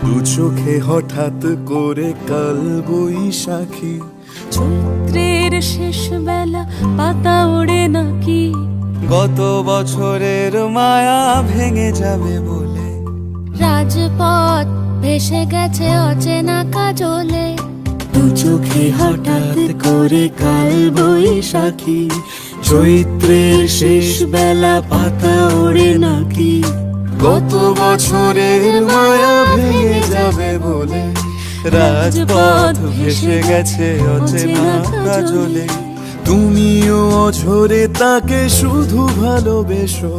দু চোখে হঠাৎ করে কাল বৈশাখী, চৈত্রের শেষ বেলা পাতা ওড়ে নাকি, গত বছরের মায়া ভেঙে যাবে বলে, রাজপথ ভেসে গেছে অচেনা কাজলে। দু চোখে হঠাৎ করে কাল বৈশাখী, চৈত্রের শেষ বেলা পাতা ওড়ে নাকি, গত বছরের মায়া ভেঙে যাবে বলে, রাজপথ ভেসে গেছে অচেনা কাজলে। তুমিও অঝরে তাকে শুধু ভালোবেসো,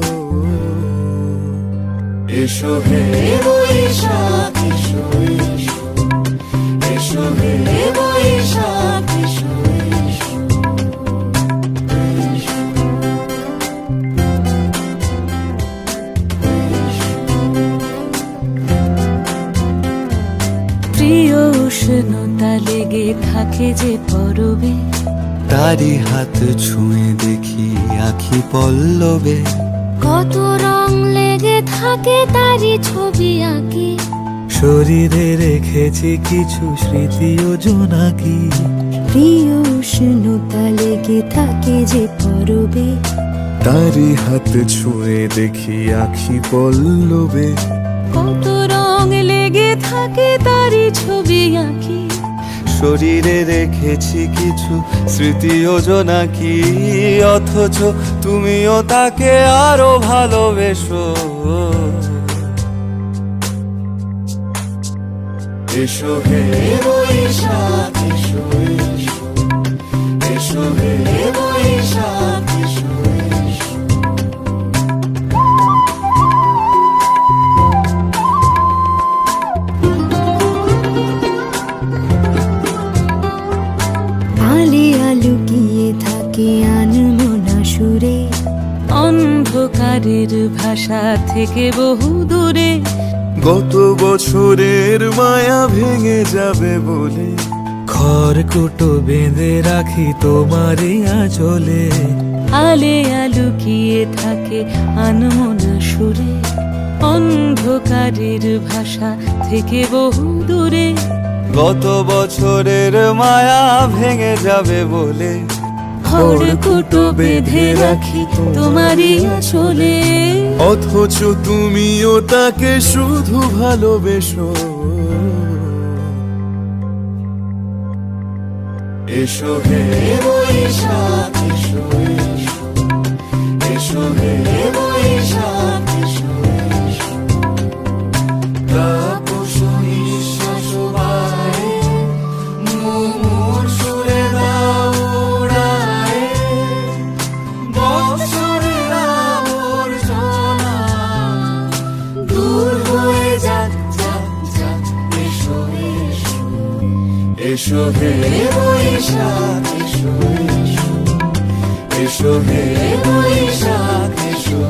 এসো হে বৈশাখ এসো, এসো হে বৈশাখ এসো। প্রিয় উষ্ণতা লেগে থাকে যে পরবে, তারি হাত ছুঁয়ে দেখি আখি পল্লবে, কত রং লেগে থাকে তারই ছবি আঁকি, শরীরে রেখেছি কিছু স্মৃতি ও জোনাকি। প্রিয় উষ্ণতা লেগে থাকে যে পরবে, তারি হাত ছুঁয়ে দেখি আখি পল্লবে, কত রং লেগে থাকে তারই ছবি আঁকি, শরীরে রেখেছি কিছু স্মৃতি ও জোনাকি। অথচ তুমিও তাকে আরো ভালোবেসো, এসো হে বৈশাখ এসো, এসো হে বৈশাখ এসো। আলিয়া লুকিয়ে থাকে আনমনা সুরে, অন্ধকারের ভাষা থেকে বহু দূরে, গত বছরের মায়া ভেঙে যাবে বলে, খড়কুটো বেঁধে রাখি তোমারই আঁচলে। আলিয়া লুকিয়ে থাকে আনমনা সুরে, অন্ধকারের ভাষা থেকে বহু দূরে, গত বছরের মায়া ভেঙে যাবে বলে, খড়কুটো বেঁধে রাখি তোমারই আঁচলে। অথচ তুমিও তাকে শুধু ভালোবেসো, এসো হে বৈশাখ এসো, এসো হে বৈশাখ এসো। তাপস নিঃশ্বাস বায়ে, মুমুর সুরে দাও উড়ায়ে, বৎসরের আবর্জনা দূর হয়ে যাক যাক যাক, এসো এসো, এসো হে বৈশাখ এসো, এসো হে বৈশাখ এসো।